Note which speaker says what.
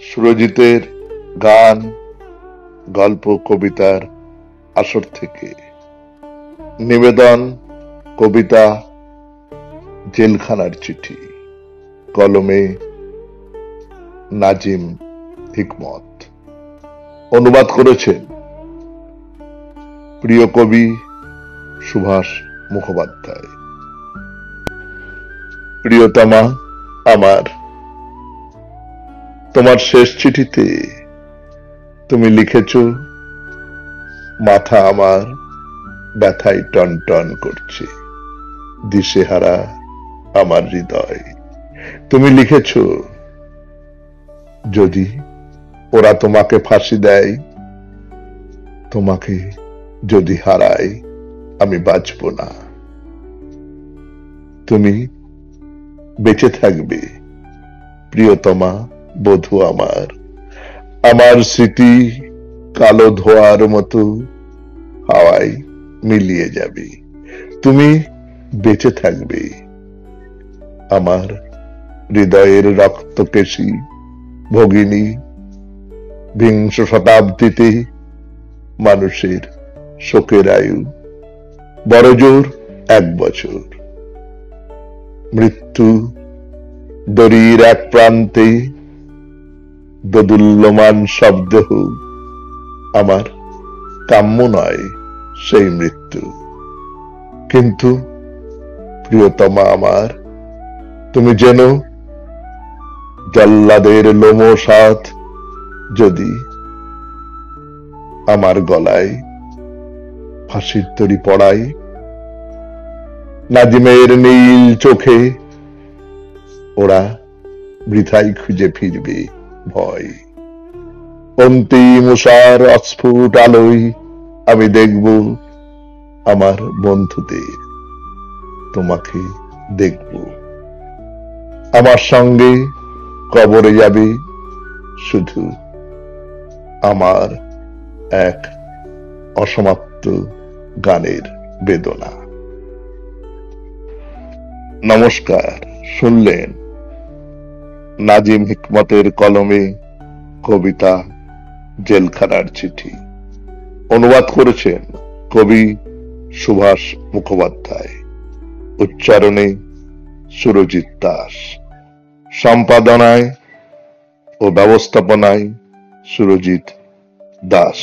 Speaker 1: সুরজিতের গান, গল্প, কবিতার আসর থেকে নিবেদন, কবিতা জেলখানার চিঠি, কলমে নাজিম হিকমত। অনুবাদ করেছেন প্রিয় কবি সুভাষ মুখোপাধ্যায়। প্রিয়তমা আমার, তোমার শেষ চিঠিতে তুমি লিখেছ, মাথা আমার ব্যথায় টন টন করছে, দিশেহারা আমার হৃদয়। তুমি লিখেছ, যদি ওরা তোমাকে ফাঁসি দেয়, তোমাকে যদি হারায়, আমি বাঁচব না। তুমি বেঁচে থাকবে প্রিয়তমা বধূ আমার। আমার স্মৃতি কালো ধোঁয়ার মতো হাওয়ায় মিলিয়ে যাবে। তুমি বেঁচে থাকবে আমার হৃদয়ের রক্তকেশী ভগিনী। বিংশ শতাব্দীতে মানুষের শোকের আয়ু বড়জোর 1 বছর। মৃত্যু দড়ির এক প্রান্তে দোদুল্যমান শব্দ হোক, আমার কাম্য নয় সেই মৃত্যু। কিন্তু প্রিয়তমা আমার, তুমি যেন জল্লাদের লোমসাদ যদি আমার গলায় ফাঁসির দড়ি পড়ায়, নাজিমের নীল চোখে ওরা বৃথাই খুঁজে ফিরবে ভয়। অন্তিম উষার অস্ফুট আলোয় আমি দেখব আমার বন্ধুদের, তোমাকে দেখব। আমার সঙ্গে কবরে যাবে শুধু আমার এক অসমাপ্ত গানের বেদনা। নমস্কার। শুনলেন নাজিম হিকমতের কলমে কবিতা জেলখানার চিঠি। অনুবাদ করেছেন কবি সুভাষ মুখোপাধ্যায়। উচ্চারণে সুরজিৎ দাস। সম্পাদনায় ও ব্যবস্থাপনায় সুরজিৎ দাস।